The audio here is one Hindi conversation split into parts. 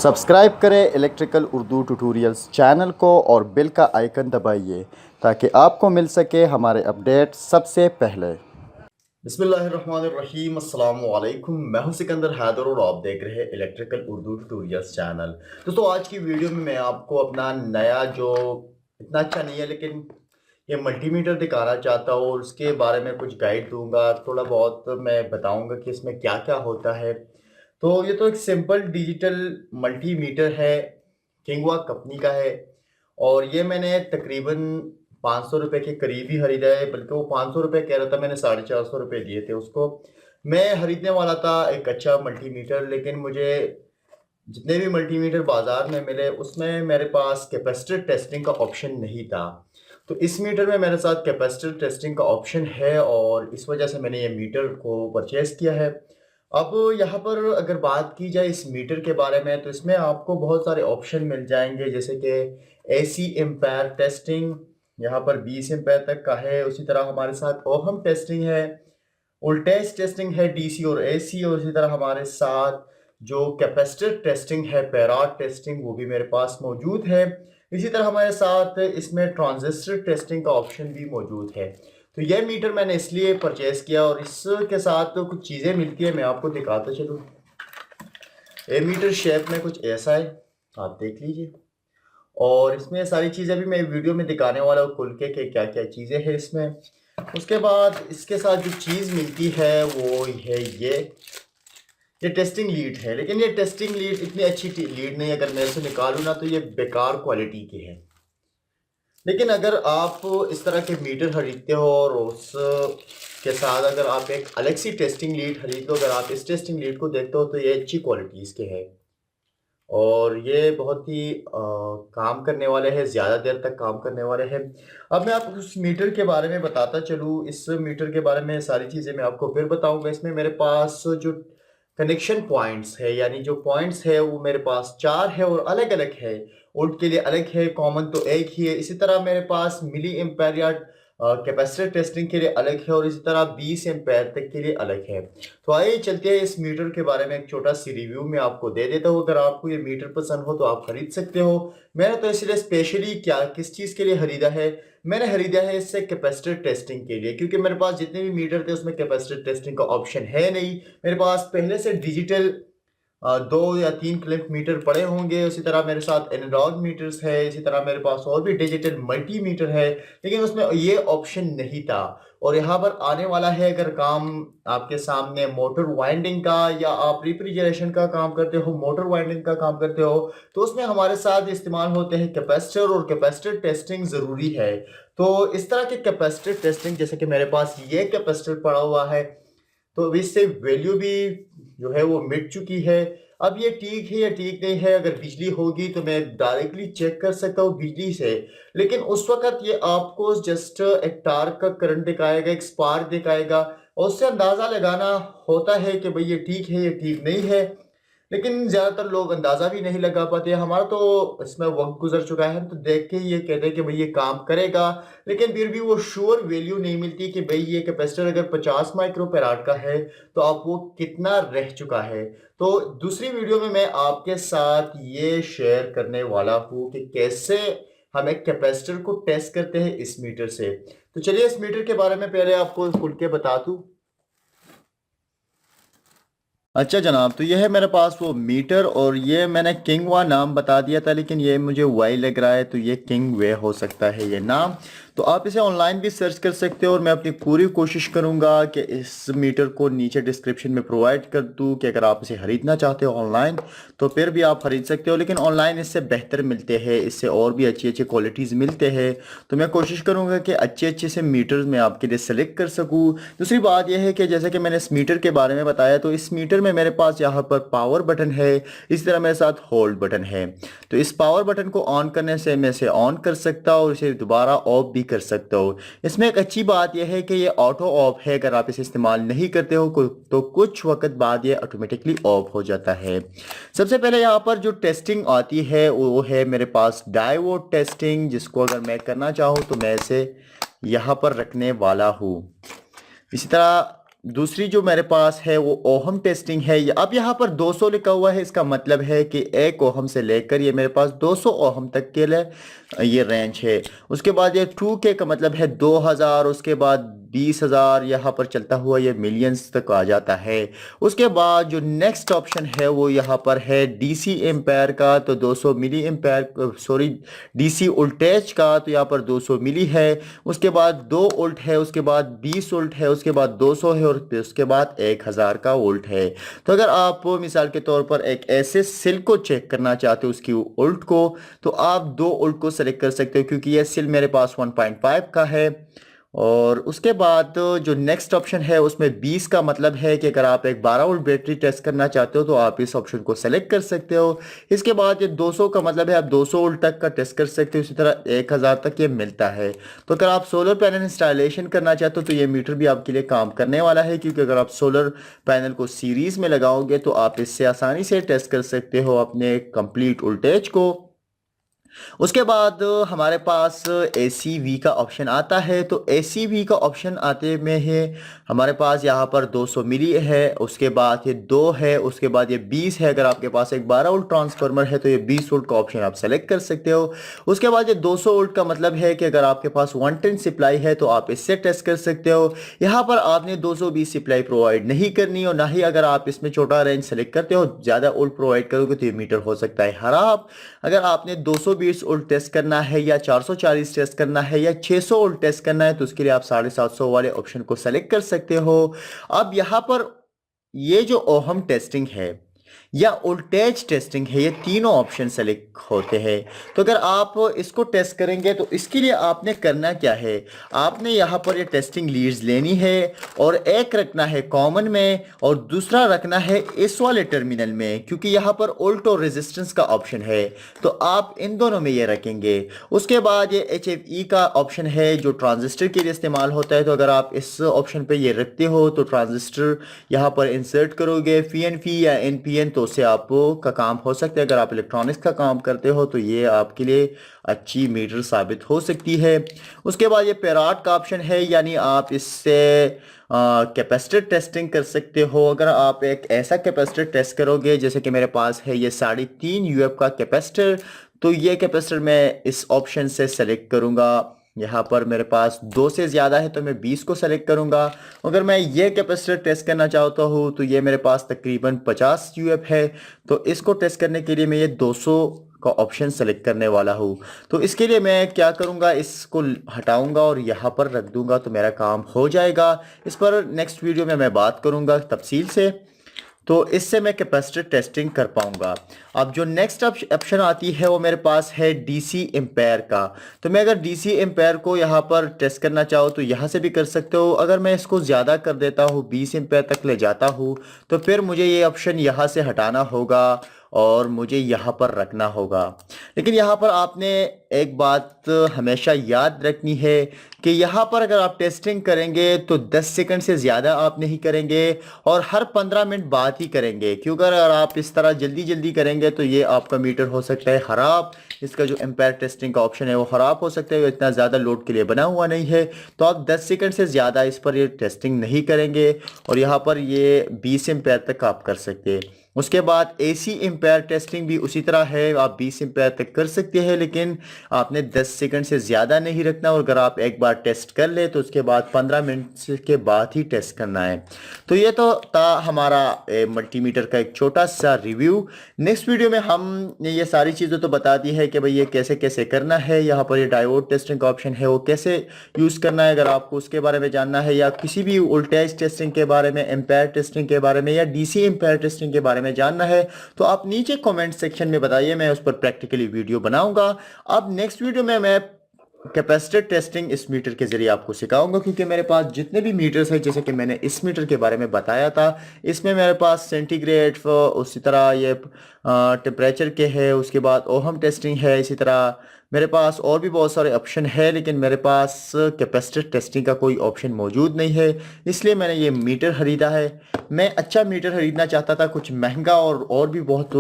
सब्सक्राइब करें इलेक्ट्रिकल उर्दू ट्यूटोरियल्स चैनल को और बेल का आइकन दबाइए ताकि आपको मिल सके हमारे अपडेट सबसे पहले। बिस्मिल्लाहिर्रहमानिर्रहीम, अस्सलाम वालेकुम। मैं हूं सिकंदर हैदर और आप देख रहे हैं इलेक्ट्रिकल उर्दू ट्यूटोरियल्स चैनल। दोस्तों, आज की वीडियो में मैं आपको अपना नया जो इतना अच्छा नहीं है लेकिन ये मल्टीमीटर दिखाना चाहता हूँ और उसके बारे में कुछ गाइड दूंगा। थोड़ा बहुत मैं बताऊंगा कि इसमें क्या क्या होता है। तो ये तो एक सिंपल डिजिटल मल्टीमीटर है, किंगवा कंपनी का है और ये मैंने तकरीबन 500 रुपये के करीब ही खरीदा है, बल्कि वो 500 रुपये कह रहा था, मैंने 450 रुपये दिए थे उसको। मैं खरीदने वाला था एक अच्छा मल्टीमीटर, लेकिन मुझे जितने भी मल्टीमीटर बाजार में मिले उसमें मेरे पास कैपेसिटर टेस्टिंग का ऑप्शन नहीं था। तो इस मीटर में मेरे साथ कैपेसिटर टेस्टिंग का ऑप्शन है और इस वजह से मैंने ये मीटर को परचेज़ किया है। अब यहाँ पर अगर बात की जाए इस मीटर के बारे में, तो इसमें आपको बहुत सारे ऑप्शन मिल जाएंगे, जैसे कि एसी एम्पेयर टेस्टिंग, यहाँ पर 20 एम्पेयर तक का है। उसी तरह हमारे साथ ओहम टेस्टिंग है, वोल्टेज टेस्टिंग है डीसी और एसी, और इसी तरह हमारे साथ जो कैपेसिटर टेस्टिंग है, पैराड टेस्टिंग, वो भी मेरे पास मौजूद है। इसी तरह हमारे साथ इसमें ट्रांजिस्टर टेस्टिंग का ऑप्शन भी मौजूद है। तो यह मीटर मैंने इसलिए परचेज़ किया और इसके साथ तो कुछ चीज़ें मिलती है, मैं आपको दिखाता चलूँ। ये मीटर शेप में कुछ ऐसा है, आप देख लीजिए। और इसमें सारी चीज़ें भी मैं वीडियो में दिखाने वाला हूँ खुल के क्या क्या चीज़ें हैं इसमें। उसके बाद इसके साथ जो चीज़ मिलती है वो है ये टेस्टिंग लीड है, लेकिन ये टेस्टिंग लीड इतनी अच्छी लीड नहीं, अगर मैं इसे निकालूँ ना तो ये बेकार क्वालिटी की है। लेकिन अगर आप इस तरह के मीटर खरीदते हो और उस के साथ अगर आप एक अलग सी टेस्टिंग लीड खरीद लो, अगर आप इस टेस्टिंग लीड को देखते हो तो ये अच्छी क्वालिटी इसके है और ये बहुत ही काम करने वाले हैं, ज़्यादा देर तक काम करने वाले हैं। अब मैं आपको उस मीटर के बारे में बताता चलूँ। इस मीटर के बारे में सारी चीज़ें मैं आपको फिर बताऊँगा। इसमें मेरे पास जो कनेक्शन पॉइंट्स है, यानी जो पॉइंट्स है वो मेरे पास 4 है और अलग-अलग है। वोल्ट के लिए अलग है, कॉमन तो एक ही है। इसी तरह मेरे पास मिली एम्पेयर या कैपेसिटर टेस्टिंग के लिए अलग है और इसी तरह 20 एम्पेयर तक के लिए अलग है। तो आइए चलते हैं इस मीटर के बारे में एक छोटा सी रिव्यू मैं आपको दे देता हूँ। अगर आपको ये मीटर पसंद हो तो आप खरीद सकते हो। मैंने तो इसलिए स्पेशली क्या किस चीज़ के लिए खरीदा है, मैंने खरीदा है इससे कैपेसिटर टेस्टिंग के लिए, क्योंकि मेरे पास जितने भी मीटर थे उसमें कैपेसिटर टेस्टिंग का ऑप्शन है नहीं। मेरे पास पहले से डिजिटल 2 या 3 क्लिप मीटर पड़े होंगे। उसी तरह मेरे साथ एनालॉग मीटर्स है, इसी तरह मेरे पास और भी डिजिटल मल्टी मीटर है, लेकिन उसमें ये ऑप्शन नहीं था। और यहाँ पर आने वाला है, अगर काम आपके सामने मोटर वाइंडिंग का या आप रेफ्रिजरेशन का काम करते हो, मोटर वाइंडिंग का काम करते हो, तो उसमें हमारे साथ इस्तेमाल होते हैं कैपेसिटर और कैपेसिटर टेस्टिंग ज़रूरी है। तो इस तरह के कैपेसिटर टेस्टिंग, जैसे कि मेरे पास ये कैपेसिटर पड़ा हुआ है, तो अभी इससे वैल्यू भी जो है वो मिट चुकी है। अब ये ठीक है या ठीक नहीं है, अगर बिजली होगी तो मैं डायरेक्टली चेक कर सकता हूँ बिजली से, लेकिन उस वक़्त ये आपको जस्ट एक तार का करंट दिखाएगा, एक स्पार्क दिखाएगा और उससे अंदाज़ा लगाना होता है कि भई ये ठीक है, ये ठीक नहीं है। लेकिन ज़्यादातर लोग अंदाज़ा भी नहीं लगा पाते। हमारा तो इसमें वक़्त गुज़र चुका है, हम तो देख के ही ये कहते हैं कि भई ये काम करेगा, लेकिन फिर भी वो श्योर वैल्यू नहीं मिलती कि भई ये कैपेसिटर अगर 50 माइक्रो फैराड का है, तो अब वो कितना रह चुका है। तो दूसरी वीडियो में मैं आपके साथ ये शेयर करने वाला हूँ कि कैसे हम एक कैपेसिटर को टेस्ट करते हैं इस मीटर से। तो चलिए इस मीटर के बारे में पहले आपको खुल के बता दूँ। अच्छा जनाब, तो ये है मेरे पास वो मीटर और ये मैंने किंगवा नाम बता दिया था, लेकिन ये मुझे वाई लग रहा है, तो ये किंग वे हो सकता है ये नाम। तो आप इसे ऑनलाइन भी सर्च कर सकते हो और मैं अपनी पूरी कोशिश करूंगा कि इस मीटर को नीचे डिस्क्रिप्शन में प्रोवाइड कर दूं कि अगर आप इसे खरीदना चाहते हो ऑनलाइन तो फिर भी आप खरीद सकते हो, लेकिन ऑनलाइन इससे बेहतर मिलते हैं, इससे और भी अच्छी अच्छी क्वालिटीज़ मिलते हैं। तो मैं कोशिश करूँगा कि अच्छे अच्छे से मीटर्स मैं आपके लिए सेलेक्ट कर सकूँ। दूसरी बात यह है कि जैसे कि मैंने इस मीटर के बारे में बताया, तो इस मीटर में मेरे पास यहाँ पर पावर बटन है, इस तरह मेरे साथ होल्ड बटन है। तो इस पावर बटन को ऑन करने से मैं इसे ऑन कर सकता हूँ और इसे दोबारा ऑफ भी कर सकता हूँ। इसमें एक अच्छी बात यह है कि ये ऑटो ऑफ है, अगर आप इसे इस्तेमाल नहीं करते हो तो कुछ वक्त बाद ये ऑटोमेटिकली ऑफ हो जाता है। सबसे पहले यहाँ पर जो टेस्टिंग आती है वो है मेरे पास डायोड टेस्टिंग, जिसको अगर मैं करना चाहूँ तो मैं इसे यहाँ पर रखने वाला हूँ। इसी तरह दूसरी जो मेरे पास है वो ओहम टेस्टिंग है। अब यहाँ पर 200 लिखा हुआ है, इसका मतलब है कि 1 ओहम से लेकर ये मेरे पास 200 ओहम तक के लिए ये रेंज है। उसके बाद ये 2K का मतलब है 2000, उसके बाद 20,000, यहाँ पर चलता हुआ ये मिलियंस तक आ जाता है। उसके बाद जो नेक्स्ट ऑप्शन है वो यहाँ पर है डीसी एम्पायर का, तो 200 मिली एम्पायर, सॉरी डीसी वोल्टेज का, तो यहाँ पर 200 मिली है। उसके बाद 2 वोल्ट है, उसके बाद 20 वोल्ट है, उसके बाद 200 है, और उसके बाद 1000 का वोल्ट है। तो अगर आप मिसाल के तौर पर एक ऐसे सेल को चेक करना चाहते हो उसकी वोल्ट को, तो आप 2 वोल्ट को सेलेक्ट कर सकते हो, क्योंकि यह सेल मेरे पास 1.5 का है। और उसके बाद जो नेक्स्ट ऑप्शन है उसमें 20 का मतलब है कि अगर आप एक 12 वोल्ट बैटरी टेस्ट करना चाहते हो तो आप इस ऑप्शन को सेलेक्ट कर सकते हो। इसके बाद ये 200 का मतलब है आप 200 वोल्ट तक का टेस्ट कर सकते हो। इसी तरह 1000 तक ये मिलता है। तो अगर आप सोलर पैनल इंस्टॉलेशन करना चाहते हो तो ये मीटर भी आपके लिए काम करने वाला है, क्योंकि अगर आप सोलर पैनल को सीरीज में लगाओगे तो आप इससे आसानी से टेस्ट कर सकते हो अपने कंप्लीट वोल्टेज को। उसके बाद हमारे पास ACV का ऑप्शन आता है। तो ACV का ऑप्शन आते में है हमारे पास यहाँ पर 200 मिली है, उसके बाद ये 2 है, उसके बाद ये 20 है। अगर आपके पास एक 12 वोल्ट ट्रांसफार्मर है तो ये 20 वोल्ट का ऑप्शन आप सेलेक्ट कर सकते हो। उसके बाद ये 200 वोल्ट का मतलब है कि अगर आपके पास 110 सप्लाई है तो आप इससे टेस्ट कर सकते हो। यहाँ पर आपने 220 सप्लाई प्रोवाइड नहीं करनी, और ना ही अगर आप इसमें छोटा रेंज सेलेक्ट करते हो ज़्यादा वोल्ट प्रोवाइड करोगे तो ये मीटर हो सकता है खराब। अगर आपने 220 वोल्ट टेस्ट करना है, या 440 टेस्ट करना है, या 600 वोल्ट टेस्ट करना है, तो उसके लिए आप 750 वाले ऑप्शन को सेलेक्ट कर सकते हो। अब यहाँ पर ये जो ओहम टेस्टिंग है या वोल्टेज टेस्टिंग है, ये तीनों ऑप्शन सेलेक्ट होते हैं। तो अगर आप इसको टेस्ट करेंगे तो इसके लिए आपने करना क्या है, आपने यहाँ पर ये टेस्टिंग लीड्स लेनी है, और एक रखना है कॉमन में और दूसरा रखना है इस वाले टर्मिनल में, क्योंकि यहाँ पर वोल्ट और रेजिस्टेंस का ऑप्शन है। तो आप इन दोनों में ये रखेंगे। उसके बाद ये HFE का ऑप्शन है जो ट्रांजिस्टर के लिए इस्तेमाल होता है। तो अगर आप इस ऑप्शन पे ये रखते हो तो ट्रांजिस्टर यहाँ पर इंसर्ट करोगे PNP या NPN, तो उससे आपका काम हो सकता है। अगर आप इलेक्ट्रॉनिक्स का काम करते हो तो ये आपके लिए अच्छी मीटर साबित हो सकती है। उसके बाद ये पेराड का ऑप्शन है, यानी आप इससे कैपेसिटर टेस्टिंग कर सकते हो। अगर आप एक ऐसा कैपेसिटर टेस्ट करोगे जैसे कि मेरे पास है ये 3.5 UF का कैपेसिटर, तो ये कैपेसिटर मैं इस ऑप्शन से सेलेक्ट करूँगा। यहाँ पर मेरे पास 2 से ज़्यादा है तो मैं 20 को सेलेक्ट करूँगा। अगर मैं ये कैपेसिटर टेस्ट करना चाहता हूँ तो ये मेरे पास तकरीबन 50 UF है, तो इसको टेस्ट करने के लिए मैं ये 200 का ऑप्शन सेलेक्ट करने वाला हूँ। तो इसके लिए मैं क्या करूँगा, इसको हटाऊँगा और यहाँ पर रख दूँगा तो मेरा काम हो जाएगा। इस पर नेक्स्ट वीडियो में मैं बात करूँगा तफसील से, तो इससे मैं कैपेसिटर टेस्टिंग कर पाऊंगा। अब जो नेक्स्ट ऑप्शन आती है वो मेरे पास है डीसी एम्पायर का। तो मैं अगर डीसी एम्पायर को यहाँ पर टेस्ट करना चाहूँ तो यहाँ से भी कर सकते हो। अगर मैं इसको ज़्यादा कर देता हूँ, 20 एम्पायर तक ले जाता हूँ, तो फिर मुझे ये ऑप्शन यहाँ से हटाना होगा और मुझे यहाँ पर रखना होगा। लेकिन यहाँ पर आपने एक बात हमेशा याद रखनी है कि यहाँ पर अगर आप टेस्टिंग करेंगे तो 10 सेकंड से ज़्यादा आप नहीं करेंगे, और हर 15 मिनट बाद ही करेंगे, क्योंकि अगर आप इस तरह जल्दी जल्दी करेंगे तो ये आपका मीटर हो सकता है ख़राब। इसका जो एम्पायर टेस्टिंग का ऑप्शन है वो ख़राब हो सकता है, वो इतना ज़्यादा लोड के लिए बना हुआ नहीं है। तो आप 10 सेकंड से ज़्यादा इस पर ये टेस्टिंग नहीं करेंगे, और यहाँ पर ये 20 एम्पायर तक आप कर सकते हैं। उसके बाद AC एम्पायर टेस्टिंग भी उसी तरह है, आप 20 एम्पायर तक कर सकते हैं, लेकिन आपने 10 सेकंड से ज़्यादा नहीं रखना। और अगर आप एक बार टेस्ट कर ले तो उसके बाद 15 मिनट के बाद ही टेस्ट करना है। तो ये तो था हमारा मल्टीमीटर का एक छोटा सा रिव्यू। नेक्स्ट वीडियो में हमने ये सारी चीज़ें तो बता दी है कि भाई ये कैसे कैसे करना है। यहाँ पर ये डायोड टेस्टिंग का ऑप्शन है वो कैसे यूज़ करना है, अगर आपको उसके बारे में जानना है, या किसी भी वोल्टेज टेस्टिंग के बारे में, एम्पायर टेस्टिंग के बारे में, या DC एम्पायर टेस्टिंग के बारे में जानना है, तो आप नीचे कमेंट सेक्शन में बताइए, मैं उस पर प्रैक्टिकली वीडियो बनाऊंगा। अब नेक्स्ट वीडियो में मैं कैपेसिटर टेस्टिंग इस मीटर के जरिए आपको सिखाऊंगा, क्योंकि मेरे पास जितने भी मीटर्स हैं, जैसे कि मैंने इस मीटर के बारे में बताया था, इसमें मेरे पास सेंटीग्रेड, उसी तरह ये टेम्परेचर के है, उसके बाद ओहम टेस्टिंग है, इसी तरह मेरे पास और भी बहुत सारे ऑप्शन है, लेकिन मेरे पास कैपेसिटर टेस्टिंग का कोई ऑप्शन मौजूद नहीं है, इसलिए मैंने ये मीटर ख़रीदा है। मैं अच्छा मीटर ख़रीदना चाहता था, कुछ महंगा और भी बहुत,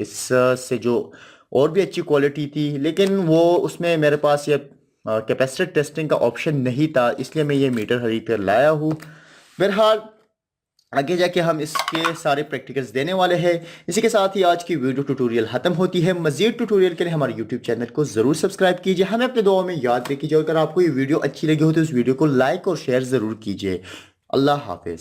इससे जो और भी अच्छी क्वालिटी थी, लेकिन वो उसमें मेरे पास ये कैपेसिटर टेस्टिंग का ऑप्शन नहीं था, इसलिए मैं ये मीटर खरीद कर लाया हूँ। बहरहाल आगे जाके हम इसके सारे प्रैक्टिकल्स देने वाले हैं। इसी के साथ ही आज की वीडियो ट्यूटोरियल खत्म होती है। मजीद ट्यूटोरियल के लिए हमारे यूट्यूब चैनल को जरूर सब्सक्राइब कीजिए, हमें अपने दुआओं में याद रखिए। अगर आपको ये वीडियो अच्छी लगी हो तो इस वीडियो को लाइक और शेयर जरूर कीजिए। अल्लाह हाफिज।